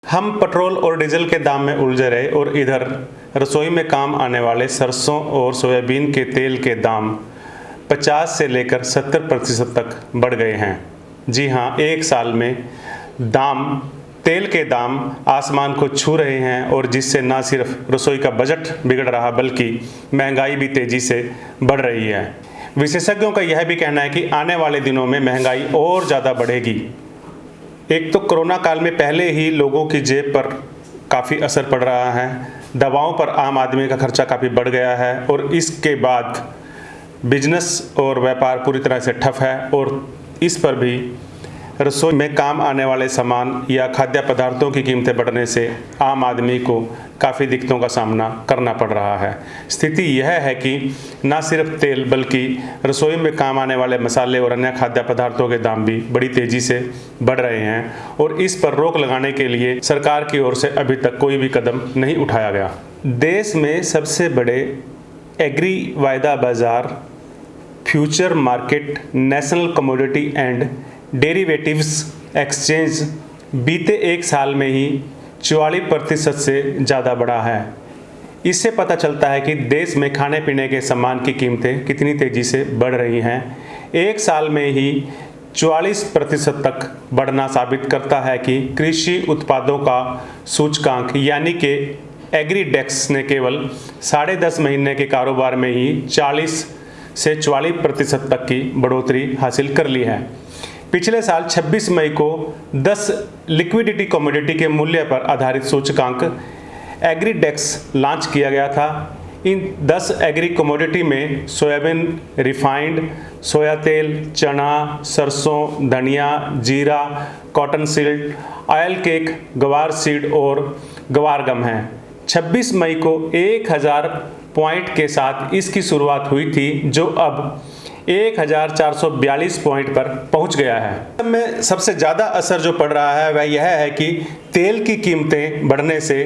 हम पेट्रोल और डीजल के दाम में उलझे रहे और इधर रसोई में काम आने वाले सरसों और सोयाबीन के तेल के दाम 50 से लेकर 70% तक बढ़ गए हैं। जी हाँ, एक साल में तेल के दाम आसमान को छू रहे हैं और जिससे न सिर्फ रसोई का बजट बिगड़ रहा बल्कि महंगाई भी तेज़ी से बढ़ रही है। विशेषज्ञों का यह भी कहना है कि आने वाले दिनों में महंगाई और ज़्यादा बढ़ेगी। एक तो कोरोना काल में पहले ही लोगों की जेब पर काफ़ी असर पड़ रहा है, दवाओं पर आम आदमी का खर्चा काफ़ी बढ़ गया है और इसके बाद बिजनेस और व्यापार पूरी तरह से ठप है और इस पर भी रसोई में काम आने वाले सामान या खाद्य पदार्थों की कीमतें बढ़ने से आम आदमी को काफ़ी दिक्कतों का सामना करना पड़ रहा है। स्थिति यह है कि न सिर्फ तेल बल्कि रसोई में काम आने वाले मसाले और अन्य खाद्य पदार्थों के दाम भी बड़ी तेज़ी से बढ़ रहे हैं और इस पर रोक लगाने के लिए सरकार की ओर से अभी तक कोई भी कदम नहीं उठाया गया। देश में सबसे बड़े एग्री वायदा बाज़ार future market national commodity and derivatives exchange बीते एक साल में ही 44% से ज़्यादा बढ़ा है। इससे पता चलता है कि देश में खाने पीने के सामान की कीमतें कितनी तेज़ी से बढ़ रही हैं। एक साल में ही 44% तक बढ़ना साबित करता है कि कृषि उत्पादों का सूचकांक यानी कि एग्रीडेक्स ने केवल 10.5 महीने के कारोबार में ही 40 से 44% तक की बढ़ोतरी हासिल कर ली है। पिछले साल 26 मई को 10 लिक्विडिटी कमोडिटी के मूल्य पर आधारित सूचकांक एग्रीडेक्स लॉन्च किया गया था। इन 10 एग्री कमोडिटी में सोयाबीन, रिफाइंड सोया तेल, चना, सरसों, धनिया, जीरा, कॉटन सीड, ऑयल केक, ग्वार सीड और ग्वार गम हैं। 26 मई को 1000 पॉइंट के साथ इसकी शुरुआत हुई थी जो अब 1442 पॉइंट पर पहुंच गया है। में सबसे ज़्यादा असर जो पड़ रहा है वह यह है कि तेल की कीमतें बढ़ने से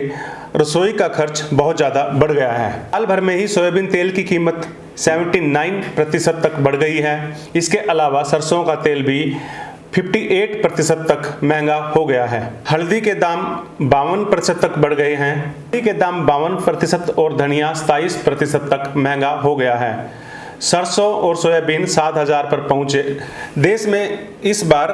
रसोई का खर्च बहुत ज़्यादा बढ़ गया है। साल भर में ही सोयाबीन तेल की कीमत 79% तक बढ़ गई है। इसके अलावा सरसों का तेल भी 58% तक महंगा हो गया है। हल्दी के दाम 52% तक बढ़ गए हैं। हल्दी के दाम 52% और धनिया 27% तक महंगा हो गया है। सरसों और सोयाबीन 7000 पर पहुंचे। देश में इस बार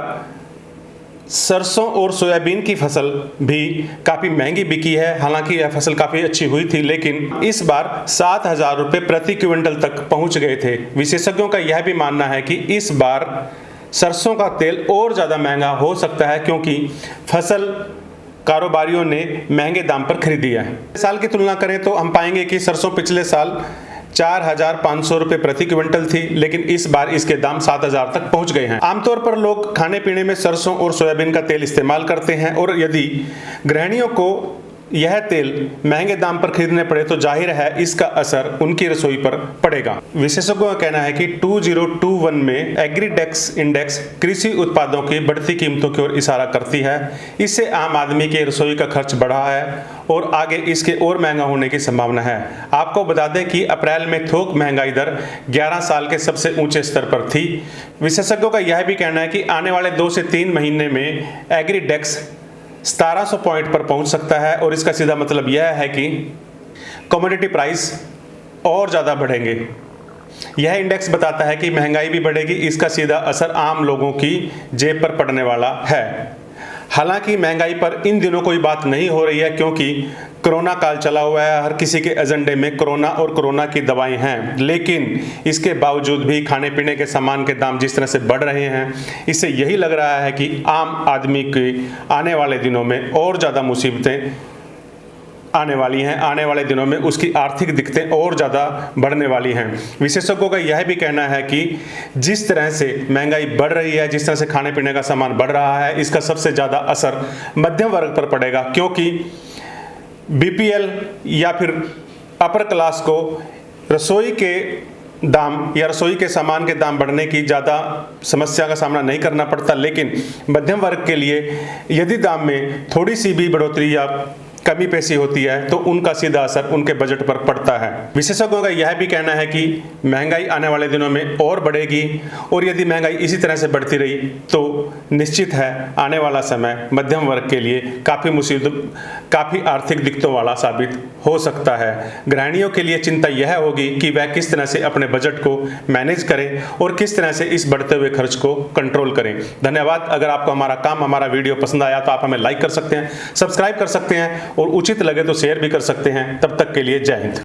सरसों और सोयाबीन की फसल भी काफ़ी महंगी बिकी है। हालांकि यह फसल काफ़ी अच्छी हुई थी लेकिन इस बार 7000 रुपये प्रति क्विंटल तक पहुंच गए थे। विशेषज्ञों का यह भी मानना है कि इस बार सरसों का तेल और ज़्यादा महंगा हो सकता है क्योंकि फसल कारोबारियों ने महंगे दाम पर खरीदी है। साल की तुलना करें तो हम पाएंगे कि सरसों पिछले साल 4500 रुपये प्रति क्विंटल थी लेकिन इस बार इसके दाम 7000 तक पहुंच गए हैं। आमतौर पर लोग खाने पीने में सरसों और सोयाबीन का तेल इस्तेमाल करते हैं और यदि गृहिणियों को यह तेल महंगे दाम पर खरीदने पड़े तो जाहिर है इसका असर उनकी रसोई पर पड़ेगा। विशेषज्ञों का कहना है कि 2021 में एग्रीडेक्स इंडेक्स कृषि उत्पादों की बढ़ती कीमतों की ओर इशारा करती है। इससे आम आदमी के रसोई का खर्च बढ़ा है और आगे इसके और महंगा होने की संभावना है। आपको बता दें कि अप्रैल में थोक महंगाई दर 11 साल के सबसे ऊंचे स्तर पर थी। विशेषज्ञों का यह भी कहना है कि आने वाले 2 से 3 महीने में एग्रीडेक्स 1700 पॉइंट पर पहुंच सकता है और इसका सीधा मतलब यह है कि कमोडिटी प्राइस और ज़्यादा बढ़ेंगे। यह इंडेक्स बताता है कि महंगाई भी बढ़ेगी। इसका सीधा असर आम लोगों की जेब पर पड़ने वाला है। हालांकि महंगाई पर इन दिनों कोई बात नहीं हो रही है क्योंकि कोरोना काल चला हुआ है। हर किसी के एजेंडे में कोरोना और कोरोना की दवाएं हैं लेकिन इसके बावजूद भी खाने पीने के सामान के दाम जिस तरह से बढ़ रहे हैं इससे यही लग रहा है कि आम आदमी के आने वाले दिनों में और ज़्यादा मुसीबतें आने वाली हैं। आने वाले दिनों में उसकी आर्थिक दिक्कतें और ज़्यादा बढ़ने वाली हैं। विशेषज्ञों का यह भी कहना है कि जिस तरह से महंगाई बढ़ रही है, जिस तरह से खाने पीने का सामान बढ़ रहा है, इसका सबसे ज़्यादा असर मध्यम वर्ग पर पड़ेगा क्योंकि बीपीएल या फिर अपर क्लास को रसोई के दाम या रसोई के सामान के दाम बढ़ने की ज़्यादा समस्या का सामना नहीं करना पड़ता लेकिन मध्यम वर्ग के लिए यदि दाम में थोड़ी सी भी बढ़ोतरी या कमी पेशी होती है तो उनका सीधा असर उनके बजट पर पड़ता है। विशेषज्ञों का यह भी कहना है कि महंगाई आने वाले दिनों में और बढ़ेगी और यदि महंगाई इसी तरह से बढ़ती रही तो निश्चित है आने वाला समय मध्यम वर्ग के लिए काफ़ी आर्थिक दिक्कतों वाला साबित हो सकता है। गृहिणियों के लिए चिंता यह होगी कि वह किस तरह से अपने बजट को मैनेज करें और किस तरह से इस बढ़ते हुए खर्च को कंट्रोल करें। धन्यवाद। अगर आपको हमारा वीडियो पसंद आया तो आप हमें लाइक कर सकते हैं, सब्सक्राइब कर सकते हैं और उचित लगे तो शेयर भी कर सकते हैं। तब तक के लिए जय हिंद।